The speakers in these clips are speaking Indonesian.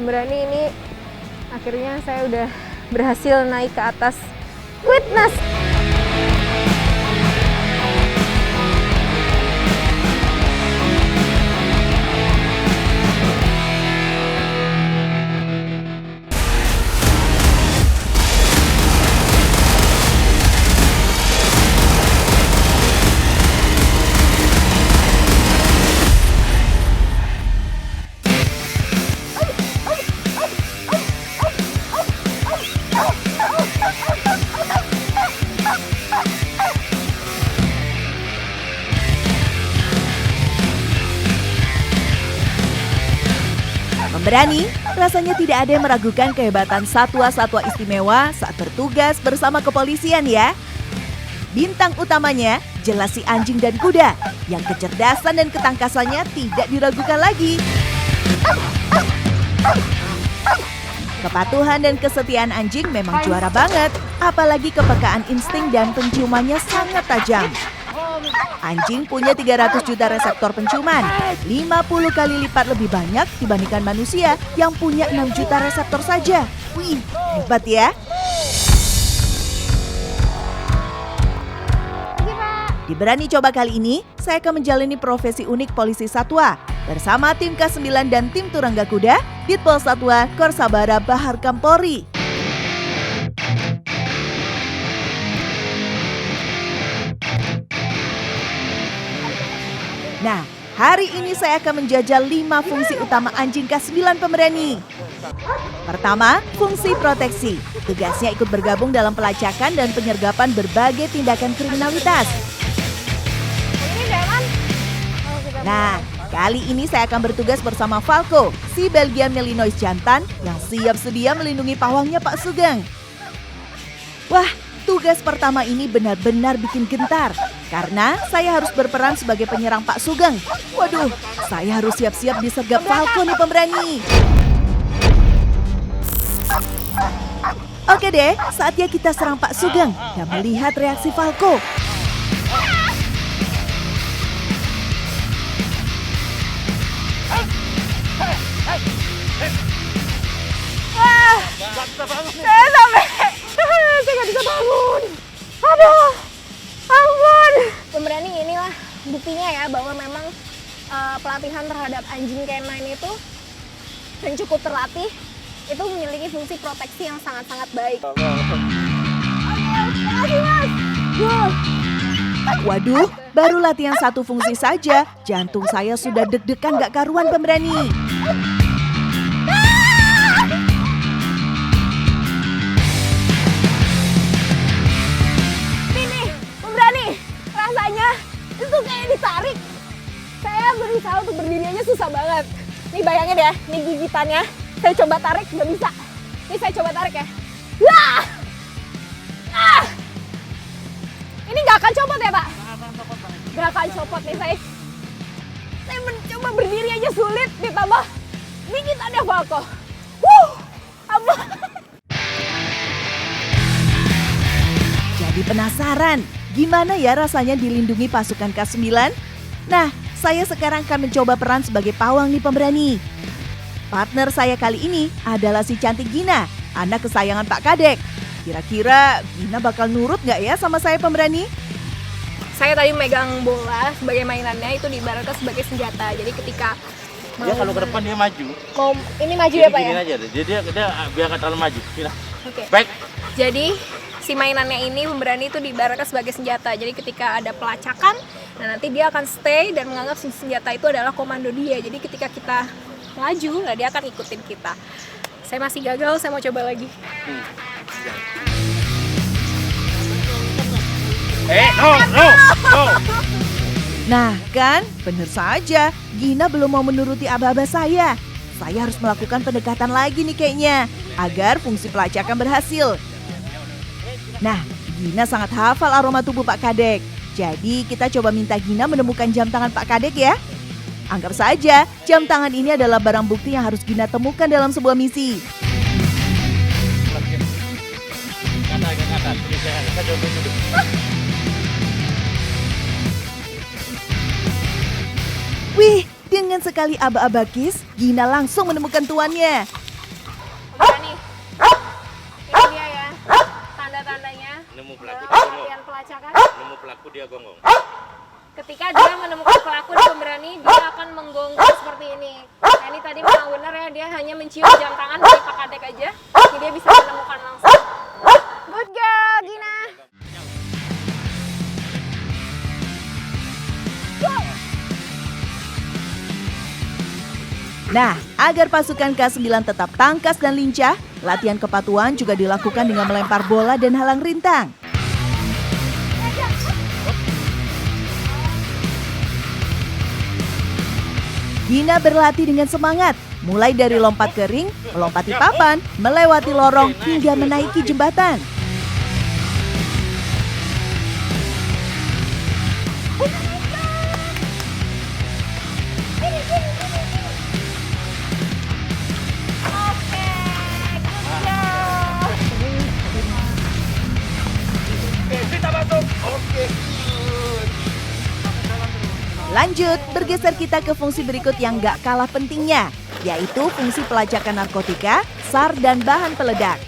Pemberani ini akhirnya saya udah berhasil naik ke atas Witness. Pemberani, rasanya tidak ada yang meragukan kehebatan satwa-satwa istimewa saat bertugas bersama kepolisian ya. Bintang utamanya jelas si anjing dan kuda, yang kecerdasan dan ketangkasannya tidak diragukan lagi. Kepatuhan dan kesetiaan anjing memang juara banget, apalagi kepekaan insting dan penciumannya sangat tajam. Anjing punya 300 juta reseptor penciuman, 50 kali lipat lebih banyak dibandingkan manusia yang punya 6 juta reseptor saja. Wih, hebat ya. Di Berani Coba kali ini, saya akan menjalani profesi unik polisi satwa bersama tim K9 dan tim Turangga Kuda, Ditpol Satwa Korsabara Bahar Kampori. Nah, hari ini saya akan menjajal 5 fungsi utama anjing K9 Pemberani. Pertama, fungsi proteksi. Tugasnya ikut bergabung dalam pelacakan dan penyergapan berbagai tindakan kriminalitas. Nah, kali ini saya akan bertugas bersama Falco, si Belgian Malinois jantan yang siap sedia melindungi pawangnya Pak Sugeng. Wah, tugas pertama ini benar-benar bikin gentar. Karena saya harus berperan sebagai penyerang Pak Sugeng. Waduh, saya harus siap-siap disergap Falco nih Pemberani. Oke deh, saatnya kita serang Pak Sugeng dan melihat reaksi Falco. Saya nggak bisa bangun. Aduh, ampun. Pemberani inilah buktinya ya bahwa memang pelatihan terhadap anjing canine itu yang cukup terlatih itu memiliki fungsi proteksi yang sangat-sangat baik. Oke, makasih Mas. Waduh, baru latihan satu fungsi saja, jantung saya sudah deg-degan gak karuan Pemberani. Rasanya itu kayak ditarik. Saya berusaha untuk berdiri aja susah banget. Nih bayangin ya, nih gigitannya. Saya coba tarik, nggak bisa. Nih saya coba tarik ya. Wah! Ah! Ini nggak akan copot ya Pak? Nggak akan copot nih saya. Saya mencoba berdiri aja sulit, ditambah gigitannya Falco. Apa? Jadi penasaran? Gimana ya rasanya dilindungi pasukan K9? Nah, saya sekarang akan mencoba peran sebagai pawang nih Pemberani. Partner saya kali ini adalah si cantik Gina, anak kesayangan Pak Kadek. Kira-kira Gina bakal nurut nggak ya sama saya Pemberani? Saya tadi megang bola sebagai mainannya itu diibaratkan sebagai senjata. Jadi ketika dia kalau ke depan dia maju. Mau ini maju ya Pak ya? Aja deh. Dia biar nggak terlalu maju. Oke. Baik. Jadi si mainannya ini Pemberani itu diibaratkan sebagai senjata. Jadi ketika ada pelacakan, nah nanti dia akan stay dan menganggap si senjata itu adalah komando dia. Jadi ketika kita maju, nah dia akan ikutin kita. Saya masih gagal, saya mau coba lagi. No. Nah kan, bener saja, Gina belum mau menuruti aba-aba saya. Saya harus melakukan pendekatan lagi nih kayaknya, agar fungsi pelacakan berhasil. Nah, Gina sangat hafal aroma tubuh Pak Kadek. Jadi kita coba minta Gina menemukan jam tangan Pak Kadek ya. Anggap saja jam tangan ini adalah barang bukti yang harus Gina temukan dalam sebuah misi. Wih, dengan sekali aba-aba kis, Gina langsung menemukan tuannya. pelacakan? Nemu pelaku dia gonggong. Ketika dia menemukan pelaku di pemberani, dia akan menggonggong seperti ini. Nah ini tadi memang benar ya, dia hanya mencium jam tangan dari Pak Kadek aja, jadi dia bisa menemukan langsung. Good girl, Gina. Nah, agar pasukan K9 tetap tangkas dan lincah, latihan kepatuhan juga dilakukan dengan melempar bola dan halang rintang. Gina berlatih dengan semangat, mulai dari lompat ke ring, melompati papan, melewati lorong, hingga menaiki jembatan. Lanjut, bergeser kita ke fungsi berikut yang gak kalah pentingnya, yaitu fungsi pelacakan narkotika, SAR, dan bahan peledak.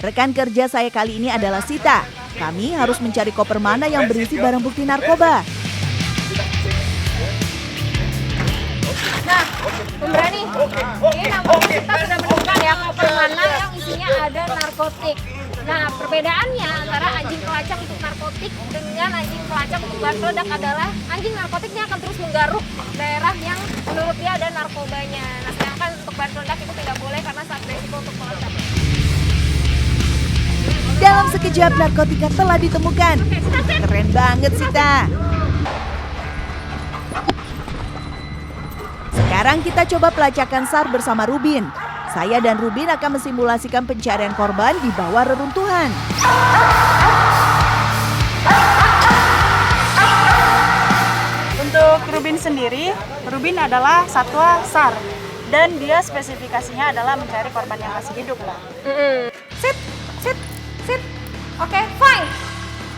Rekan kerja saya kali ini adalah Sita. Kami harus mencari koper mana yang berisi barang bukti narkoba. Nah, pemberani, ini nampaknya kita sudah menemukan ya koper mana yang isinya ada narkotik. Nah, perbedaannya antara anjing pelacak untuk narkotik dengan anjing pelacak untuk bahan peledak adalah anjing narkotiknya akan terus menggaruk daerah yang menurut dia ada narkobanya. Nah, sedangkan untuk bahan peledak itu tidak boleh karena sangat berisiko untuk pelacak. Dalam sekejap narkotika telah ditemukan. Keren banget, Sita. Sekarang kita coba pelacakan SAR bersama Rubin. Saya dan Rubin akan mensimulasikan pencarian korban di bawah reruntuhan. Untuk Rubin sendiri, Rubin adalah satwa SAR dan dia spesifikasinya adalah mencari korban yang masih hidup. Sit. Oke, fine.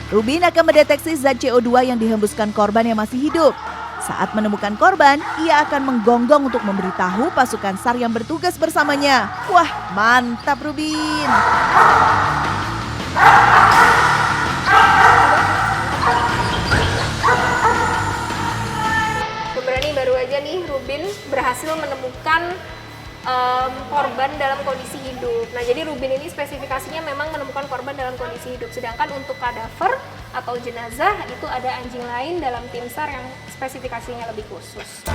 Rubin akan mendeteksi zat CO2 yang dihembuskan korban yang masih hidup. Saat menemukan korban, ia akan menggonggong untuk memberitahu pasukan SAR yang bertugas bersamanya. Wah, mantap Rubin! Pemberani baru aja nih, Rubin berhasil menemukan korban dalam kondisi hidup. Nah, jadi Rubin ini spesifikasinya memang menemukan korban dalam kondisi hidup. Sedangkan untuk kadaver atau jenazah itu ada anjing lain dalam tim SAR yang spesifikasinya lebih khusus.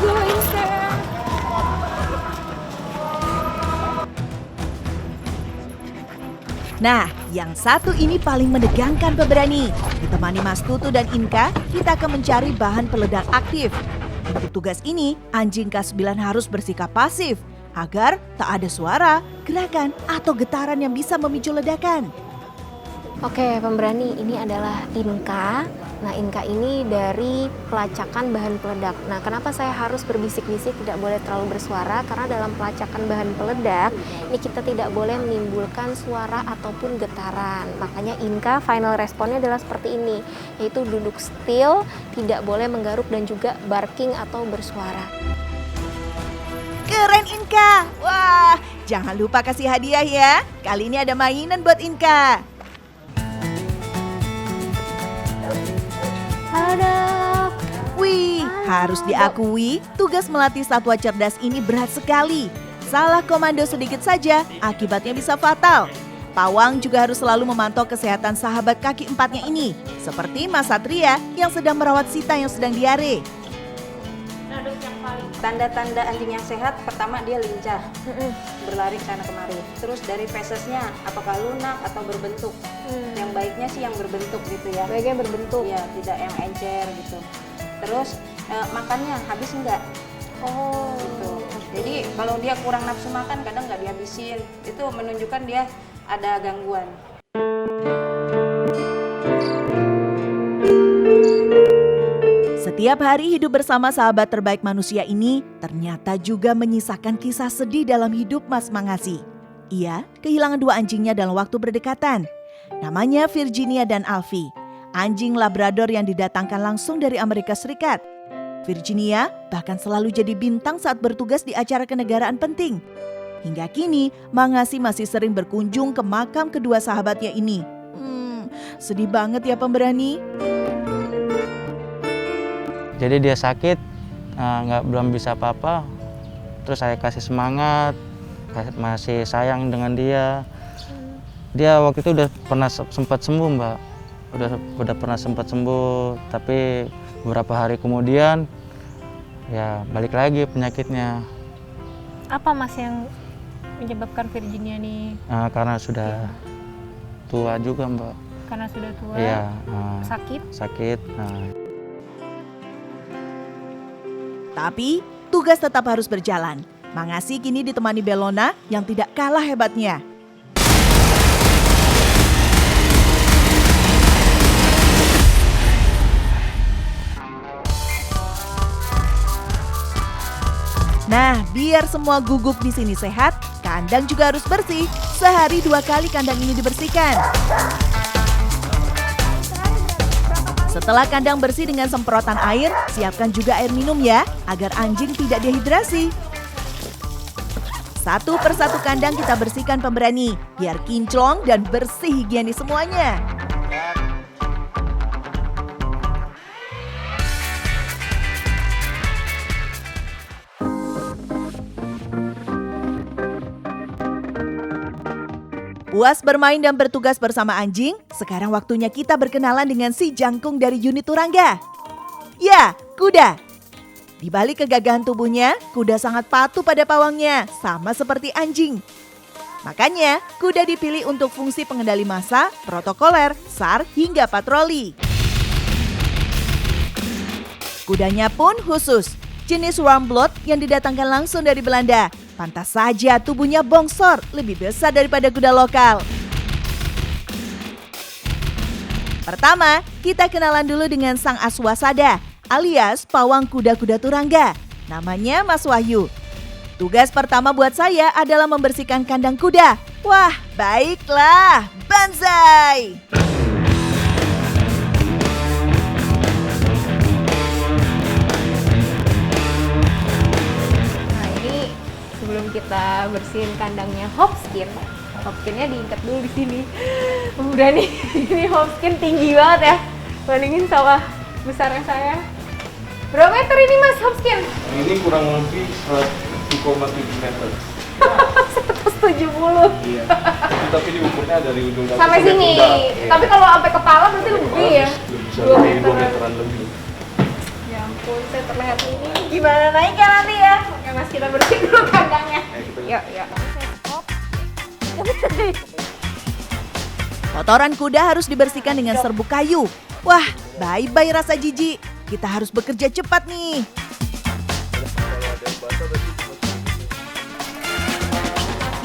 Nah, yang satu ini paling menegangkan pemberani. Ditemani Mas Tutu dan Inka, kita akan mencari bahan peledak aktif. Untuk tugas ini, anjing K9 harus bersikap pasif agar tak ada suara, gerakan, atau getaran yang bisa memicu ledakan. Oke, pemberani, ini adalah Inka. Nah, Inka ini dari pelacakan bahan peledak. Nah, kenapa saya harus berbisik-bisik, tidak boleh terlalu bersuara? Karena dalam pelacakan bahan peledak, ini kita tidak boleh menimbulkan suara ataupun getaran. Makanya Inka final responnya adalah seperti ini, yaitu duduk still, tidak boleh menggaruk dan juga barking atau bersuara. Keren Inka! Wah, jangan lupa kasih hadiah ya. Kali ini ada mainan buat Inka. Halo. Wih, harus diakui, tugas melatih satwa cerdas ini berat sekali. Salah komando sedikit saja, akibatnya bisa fatal. Pawang juga harus selalu memantau kesehatan sahabat kaki empatnya ini, seperti Mas Satria yang sedang merawat Sita yang sedang diare. Tanda-tanda anjing yang sehat, pertama dia lincah, berlari sana kemari. Terus dari fesesnya, apakah lunak atau berbentuk. Yang baiknya sih yang berbentuk gitu ya. Baiknya berbentuk. Ya, tidak yang encer gitu. Terus makannya habis enggak? Oh. Gitu. Jadi kalau dia kurang nafsu makan, kadang nggak dihabisin. Itu menunjukkan dia ada gangguan. Setiap hari hidup bersama sahabat terbaik manusia ini ternyata juga menyisakan kisah sedih dalam hidup Mas Mangasi. Ia kehilangan dua anjingnya dalam waktu berdekatan. Namanya Virginia dan Alfie, anjing Labrador yang didatangkan langsung dari Amerika Serikat. Virginia bahkan selalu jadi bintang saat bertugas di acara kenegaraan penting. Hingga kini, Mangasi masih sering berkunjung ke makam kedua sahabatnya ini. sedih banget ya pemberani. Jadi dia sakit, belum bisa apa-apa. Terus saya kasih semangat, masih sayang dengan dia. Dia waktu itu udah pernah sempat sembuh, Mbak. Udah pernah sempat sembuh, tapi beberapa hari kemudian ya balik lagi penyakitnya. Apa Mas yang menyebabkan Virginia nih? Karena sudah tua juga, Mbak. Karena sudah tua, Iya, sakit. Tapi tugas tetap harus berjalan. Mangasi kini ditemani Bellona yang tidak kalah hebatnya. Nah, biar semua guguk di sini sehat, kandang juga harus bersih. Sehari 2 kali kandang ini dibersihkan. Setelah kandang bersih dengan semprotan air, siapkan juga air minum ya, agar anjing tidak dehidrasi. Satu persatu kandang kita bersihkan pemberani, biar kinclong dan bersih higienis semuanya. Puas bermain dan bertugas bersama anjing, sekarang waktunya kita berkenalan dengan si jangkung dari unit Turangga. Ya, kuda. Di balik kegagahan tubuhnya, kuda sangat patuh pada pawangnya, sama seperti anjing. Makanya, kuda dipilih untuk fungsi pengendali massa, protokoler, SAR, hingga patroli. Kudanya pun khusus, jenis warmblood yang didatangkan langsung dari Belanda. Pantas saja tubuhnya bongsor, lebih besar daripada kuda lokal. Pertama, kita kenalan dulu dengan sang Aswasada, alias pawang kuda-kuda Turangga. Namanya Mas Wahyu. Tugas pertama buat saya adalah membersihkan kandang kuda. Wah, baiklah, banzai! Sebelum kita bersihin kandangnya Hopskinnya diikat dulu di sini. Udah nih, ini Hopskin tinggi banget ya, bandingin sawah besarnya saya. Berapa meter ini Mas Hopskin? Ini kurang lebih 1,7 meter. 170. Iya. Tapi diukurnya dari ujung kaki Sampai sini. Iya. Tapi kalau sampai kepala berarti lebih ya. Bisa 2 lebih 2 meteran. meteran lebih. Ya ampun, saya terlihat ini. Gimana naiknya nanti ya? Oke Mas, kita bersihin dulu kandangnya. Yuk. Kotoran kuda harus dibersihkan dengan serbuk kayu. Wah, bye-bye rasa jijik. Kita harus bekerja cepat nih.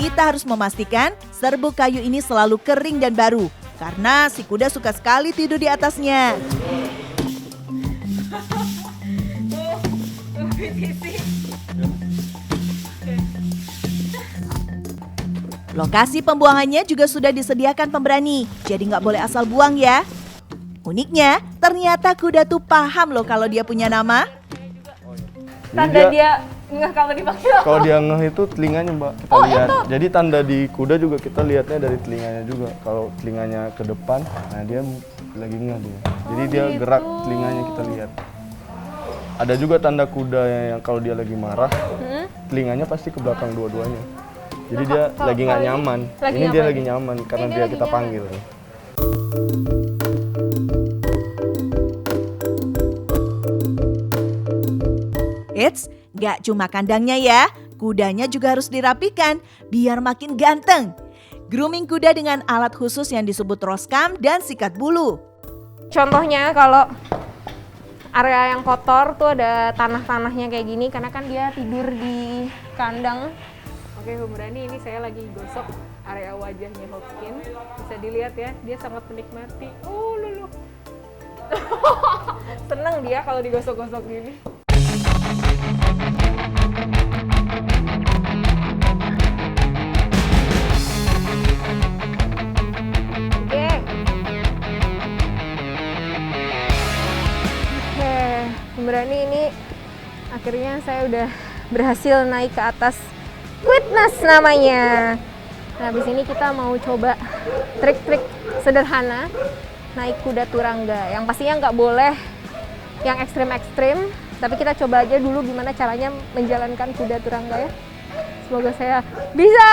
Kita harus memastikan serbuk kayu ini selalu kering dan baru. Karena si kuda suka sekali tidur di atasnya. Lokasi pembuangannya juga sudah disediakan pemberani, jadi nggak boleh asal buang ya. Uniknya, ternyata kuda tuh paham loh kalau dia punya nama. Tanda dia nggak kalau dipanggil. Kalau dia ngeh itu telinganya, Mbak. Kita lihat. Itu? Jadi tanda di kuda juga kita lihatnya dari telinganya juga. Kalau telinganya ke depan, nah dia lagi ngeh dia. Jadi dia gerak telinganya kita lihat. Ada juga tanda kuda yang kalau dia lagi marah, telinganya pasti ke belakang dua-duanya. Jadi dia lagi nggak nyaman. Ini dia lagi nyaman karena dia kita panggil. Eits, nggak cuma kandangnya ya, kudanya juga harus dirapikan biar makin ganteng. Grooming kuda dengan alat khusus yang disebut roskam dan sikat bulu. Contohnya kalau area yang kotor tuh ada tanah-tanahnya kayak gini karena kan dia tidur di kandang. Oke, pemberani, ini saya lagi gosok area wajahnya Hopskin. Bisa dilihat ya, dia sangat menikmati. Oh, lulu. Seneng dia kalau digosok-gosok gini. Oke, pemberani, ini akhirnya saya udah berhasil naik ke atas Witness namanya. Nah, habis ini kita mau coba trik-trik sederhana naik kuda turangga. Yang pastinya nggak boleh yang ekstrim-ekstrim, tapi kita coba aja dulu gimana caranya menjalankan kuda turangga ya. Semoga saya bisa.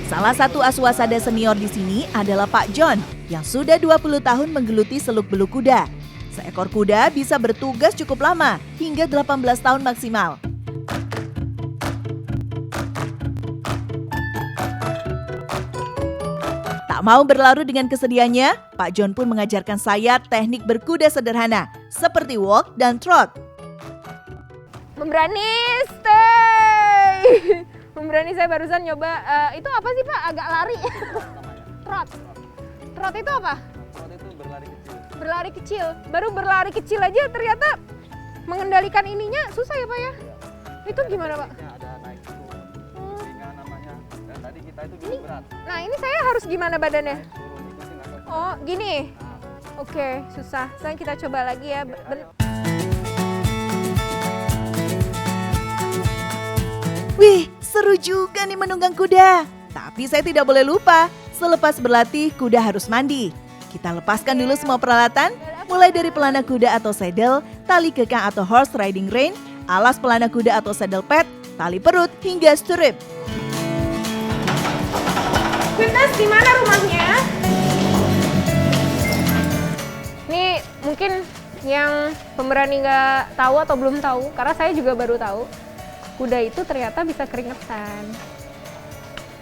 Salah satu aswasada senior di sini adalah Pak John yang sudah 20 tahun menggeluti seluk-beluk kuda. Seekor kuda bisa bertugas cukup lama, hingga 18 tahun maksimal. Tak mau berlarut dengan kesedihannya, Pak John pun mengajarkan saya teknik berkuda sederhana, seperti walk dan trot. Memberani stay. Memberani saya barusan nyoba, itu apa sih Pak? Agak lari. Trot. Trot itu apa? Trot itu berlari kecil. Berlari kecil. Baru berlari kecil aja ternyata mengendalikan ininya susah ya Pak ya? Itu gimana Pak? Ada naik turun, ringan namanya. Dan tadi kita itu dulu berat. Nah ini saya harus gimana badannya? Turun ikutin atau Oh gini? Oke, susah. Sekarang kita coba lagi ya. Wih, seru juga nih menunggang kuda. Tapi saya tidak boleh lupa, selepas berlatih kuda harus mandi. Kita lepaskan dulu semua peralatan, mulai dari pelana kuda atau saddle, tali kekang atau horse riding rein, alas pelana kuda atau saddle pad, tali perut, hingga stirrup. Quintas, di mana rumahnya? Nih mungkin yang pemberani nggak tahu atau belum tahu, karena saya juga baru tahu. Kuda itu ternyata bisa keringetan.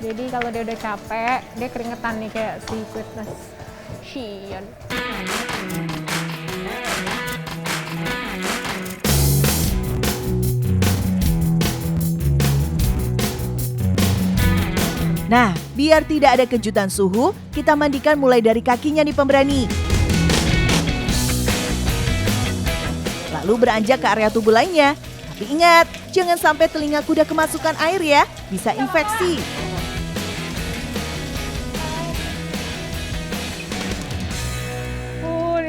Jadi kalau dia udah capek, dia keringetan nih kayak si Quintas. Shion. Nah, biar tidak ada kejutan suhu, kita mandikan mulai dari kakinya nih pemberani. Lalu beranjak ke area tubuh lainnya. Tapi ingat, jangan sampai telinga kuda kemasukan air ya, bisa infeksi.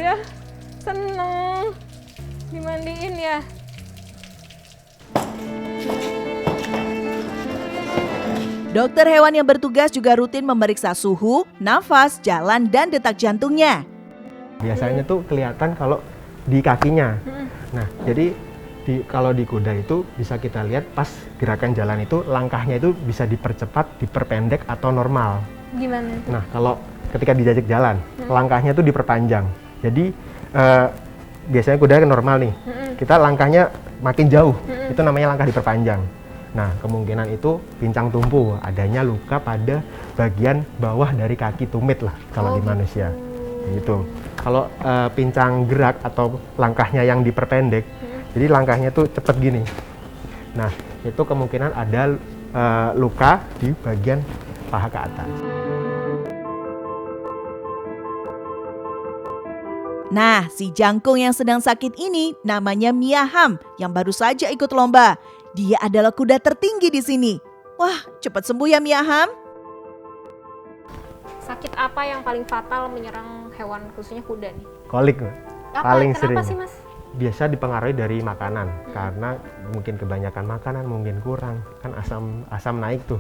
Dia seneng dimandiin ya. Dokter hewan yang bertugas juga rutin memeriksa suhu, nafas, jalan, dan detak jantungnya. Biasanya tuh kelihatan kalau di kakinya. Nah, jadi kalau di kuda itu bisa kita lihat pas gerakan jalan itu langkahnya itu bisa dipercepat, diperpendek atau normal. Gimana itu? Nah, kalau ketika diajak jalan, langkahnya itu diperpanjang. Jadi biasanya kuda kan normal nih. Kita langkahnya makin jauh. Itu namanya langkah diperpanjang. Nah, kemungkinan itu pincang tumpu, adanya luka pada bagian bawah dari kaki tumit lah kalau di manusia. Gitu. Kalau pincang gerak atau langkahnya yang diperpendek, jadi langkahnya tuh cepet gini. Nah, itu kemungkinan ada luka di bagian paha ke atas. Nah, si jangkung yang sedang sakit ini namanya Miaham yang baru saja ikut lomba. Dia adalah kuda tertinggi di sini. Wah, cepat sembuh ya Miaham. Sakit apa yang paling fatal menyerang hewan khususnya kuda nih? Kolik, paling sering. Kenapa sih Mas? Biasa dipengaruhi dari makanan, karena mungkin kebanyakan makanan, mungkin kurang, kan asam naik tuh.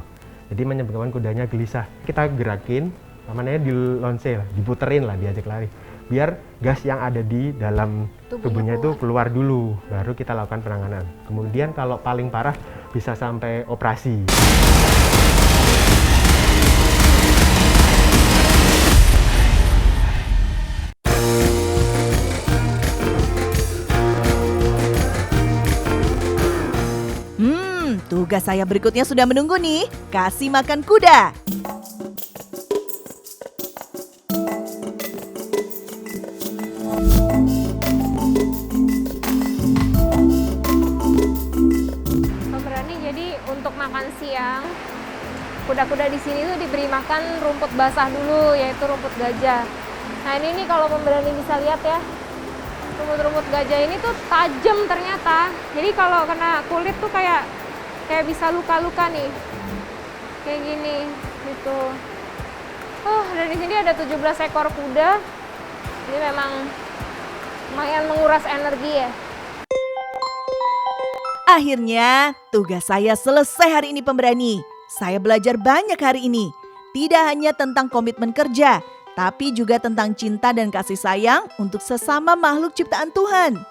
Jadi menyebabkan kudanya gelisah. Kita gerakin, namanya dilonse, diputerin lah, diajak lari. Biar gas yang ada di dalam tubuhnya itu keluar dulu, baru kita lakukan penanganan. Kemudian kalau paling parah bisa sampai operasi. Tugas saya berikutnya sudah menunggu nih, kasih makan kuda. Pemberani, jadi untuk makan siang, kuda-kuda di sini tuh diberi makan rumput basah dulu, yaitu rumput gajah. Nah ini nih kalau pemberani bisa lihat ya, rumput-rumput gajah ini tuh tajam ternyata. Jadi kalau kena kulit tuh kayak bisa luka-luka nih, kayak gini gitu. Dan di sini ada 17 ekor kuda. Ini memang lumayan menguras energi ya. Akhirnya, tugas saya selesai hari ini pemberani. Saya belajar banyak hari ini. Tidak hanya tentang komitmen kerja, tapi juga tentang cinta dan kasih sayang untuk sesama makhluk ciptaan Tuhan.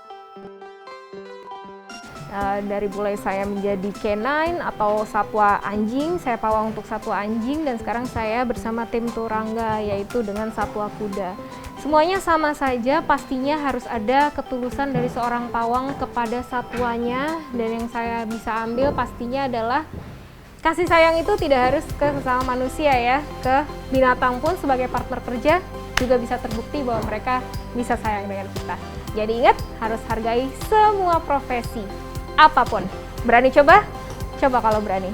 Dari mulai saya menjadi canine atau satwa anjing, saya pawang untuk satwa anjing, dan sekarang saya bersama tim Turangga, yaitu dengan satwa kuda. Semuanya sama saja, pastinya harus ada ketulusan dari seorang pawang kepada satwanya, dan yang saya bisa ambil pastinya adalah kasih sayang itu tidak harus ke sesama manusia ya, ke binatang pun sebagai partner kerja juga bisa terbukti bahwa mereka bisa sayang dengan kita. Jadi ingat, harus hargai semua profesi. Apapun. Berani coba? Coba kalau berani.